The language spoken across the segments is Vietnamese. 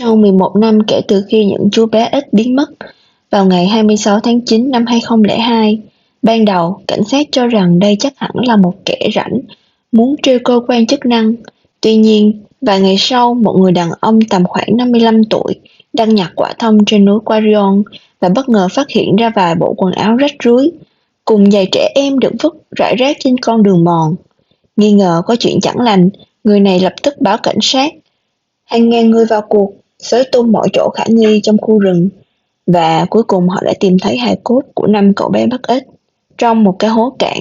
Sau 11 năm kể từ khi những chú bé ếch biến mất, vào ngày 26 tháng 9 năm 2002, ban đầu cảnh sát cho rằng đây chắc hẳn là một kẻ rảnh, muốn trêu cơ quan chức năng. Tuy nhiên, vài ngày sau, một người đàn ông tầm khoảng 55 tuổi đang nhặt quả thông trên núi Quarion và bất ngờ phát hiện ra vài bộ quần áo rách rưới, cùng giày trẻ em được vứt rải rác trên con đường mòn. Nghi ngờ có chuyện chẳng lành, người này lập tức báo cảnh sát. Hàng ngàn người vào cuộc, xới tung mọi chỗ khả nghi trong khu rừng, và cuối cùng họ đã tìm thấy hài cốt của 5 cậu bé bắt ếch trong một cái hố cạn.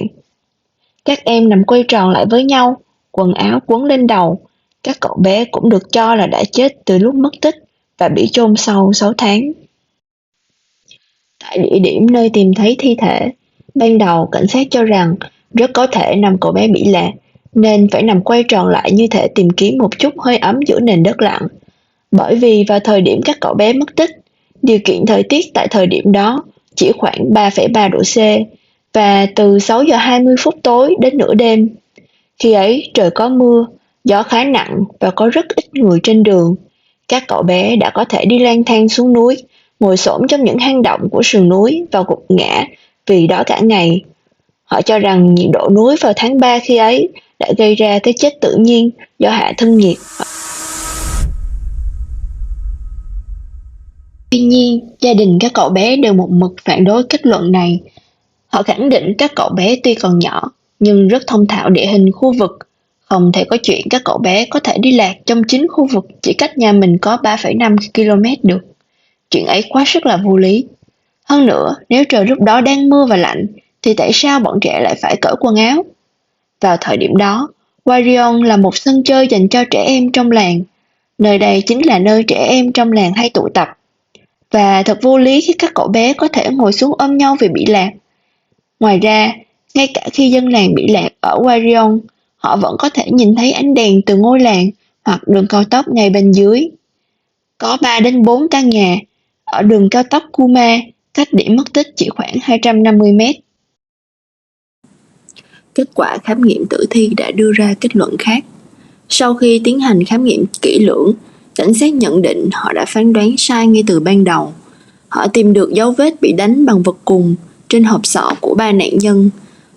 Các em nằm quay tròn lại với nhau, quần áo quấn lên đầu. Các cậu bé cũng được cho là đã chết từ lúc mất tích và bị chôn sâu 6 tháng. Tại địa điểm nơi tìm thấy thi thể, ban đầu cảnh sát cho rằng rất có thể 5 cậu bé bị lạc, nên phải nằm quay tròn lại như thể tìm kiếm một chút hơi ấm giữa nền đất lặng. Bởi vì vào thời điểm các cậu bé mất tích, điều kiện thời tiết tại thời điểm đó chỉ khoảng 3,3 độ C và từ 6 giờ 20 phút tối đến nửa đêm. Khi ấy trời có mưa, gió khá nặng và có rất ít người trên đường. Các cậu bé đã có thể đi lang thang xuống núi, ngồi xổm trong những hang động của sườn núi và gục ngã vì đói cả ngày. Họ cho rằng nhiệt độ núi vào tháng 3 khi ấy đã gây ra cái chết tự nhiên do hạ thân nhiệt. Tuy nhiên, gia đình các cậu bé đều một mực phản đối kết luận này. Họ khẳng định các cậu bé tuy còn nhỏ, nhưng rất thông thạo địa hình khu vực. Không thể có chuyện các cậu bé có thể đi lạc trong chính khu vực chỉ cách nhà mình có 3,5 km được. Chuyện ấy quá sức là vô lý. Hơn nữa, nếu trời lúc đó đang mưa và lạnh, thì tại sao bọn trẻ lại phải cởi quần áo? Vào thời điểm đó, Warion là một sân chơi dành cho trẻ em trong làng. Nơi đây chính là nơi trẻ em trong làng hay tụ tập. Và thật vô lý khi các cậu bé có thể ngồi xuống ôm nhau vì bị lạc. Ngoài ra, ngay cả khi dân làng bị lạc ở Warion, họ vẫn có thể nhìn thấy ánh đèn từ ngôi làng hoặc đường cao tốc ngay bên dưới. Có 3 đến 4 căn nhà ở đường cao tốc Kuma, cách điểm mất tích chỉ khoảng 250 mét. Kết quả khám nghiệm tử thi đã đưa ra kết luận khác. Sau khi tiến hành khám nghiệm kỹ lưỡng, cảnh sát nhận định họ đã phán đoán sai ngay từ ban đầu. Họ tìm được dấu vết bị đánh bằng vật cùn trên hộp sọ của 3 nạn nhân.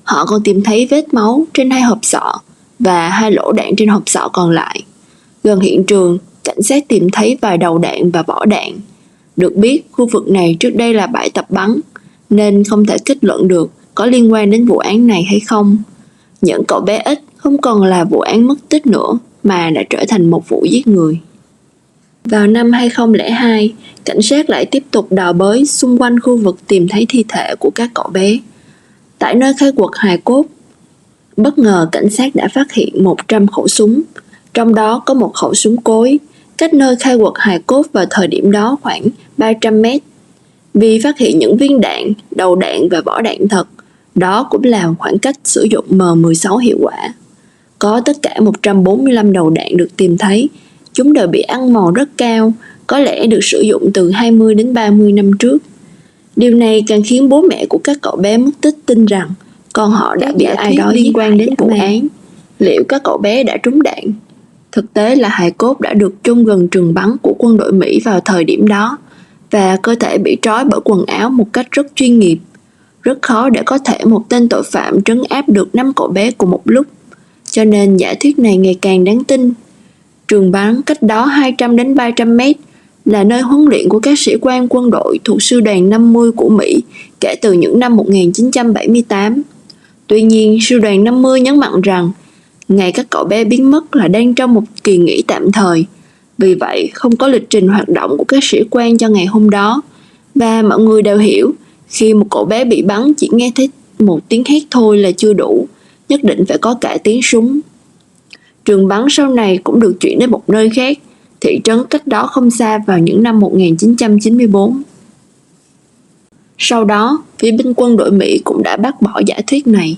Họ còn tìm thấy vết máu trên 2 hộp sọ và 2 lỗ đạn trên hộp sọ còn lại. Gần hiện trường, cảnh sát tìm thấy vài đầu đạn và vỏ đạn. Được biết, khu vực này trước đây là bãi tập bắn, nên không thể kết luận được có liên quan đến vụ án này hay không. Những cậu bé ếch không còn là vụ án mất tích nữa, mà đã trở thành một vụ giết người. Vào năm 2002, cảnh sát lại tiếp tục đào bới xung quanh khu vực tìm thấy thi thể của các cậu bé. Tại nơi khai quật hài cốt, bất ngờ cảnh sát đã phát hiện 100 khẩu súng, trong đó có một khẩu súng cối, cách nơi khai quật hài cốt vào thời điểm đó khoảng 300 mét. Vì phát hiện những viên đạn, đầu đạn và vỏ đạn thật, đó cũng là khoảng cách sử dụng M16 hiệu quả. Có tất cả 145 đầu đạn được tìm thấy. Chúng đều bị ăn mòn rất cao, có lẽ được sử dụng từ 20 đến 30 năm trước. Điều này càng khiến bố mẹ của các cậu bé mất tích tin rằng con họ đã bị ai đó liên quan đến vụ án. Liệu các cậu bé đã trúng đạn? Thực tế là hài cốt đã được chôn gần trường bắn của quân đội Mỹ vào thời điểm đó, và cơ thể bị trói bởi quần áo một cách rất chuyên nghiệp. Rất khó để có thể một tên tội phạm trấn áp được 5 cậu bé cùng một lúc, cho nên giả thuyết này ngày càng đáng tin. Trường bắn cách đó 200 đến 300 mét là nơi huấn luyện của các sĩ quan quân đội thuộc sư đoàn 50 của Mỹ kể từ những năm 1978. Tuy nhiên, sư đoàn 50 nhấn mạnh rằng ngày các cậu bé biến mất là đang trong một kỳ nghỉ tạm thời. Vì vậy, không có lịch trình hoạt động của các sĩ quan cho ngày hôm đó. Và mọi người đều hiểu, khi một cậu bé bị bắn chỉ nghe thấy một tiếng hét thôi là chưa đủ, nhất định phải có cả tiếng súng. Trường bắn sau này cũng được chuyển đến một nơi khác, thị trấn cách đó không xa vào những năm 1994. Sau đó, phía binh quân đội Mỹ cũng đã bác bỏ giả thuyết này.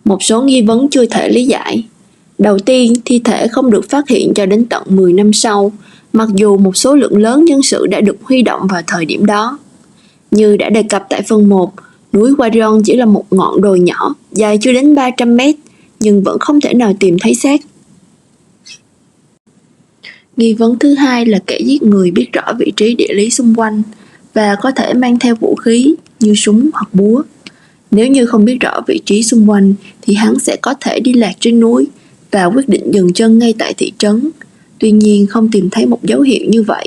Một số nghi vấn chưa thể lý giải. Đầu tiên, thi thể không được phát hiện cho đến tận 10 năm sau, mặc dù một số lượng lớn nhân sự đã được huy động vào thời điểm đó. Như đã đề cập tại phần 1, núi Warion chỉ là một ngọn đồi nhỏ, dài chưa đến 300 mét, nhưng vẫn không thể nào tìm thấy xác. Nghi vấn thứ hai là kẻ giết người biết rõ vị trí địa lý xung quanh và có thể mang theo vũ khí như súng hoặc búa. Nếu như không biết rõ vị trí xung quanh thì hắn sẽ có thể đi lạc trên núi và quyết định dừng chân ngay tại thị trấn. Tuy nhiên không tìm thấy một dấu hiệu như vậy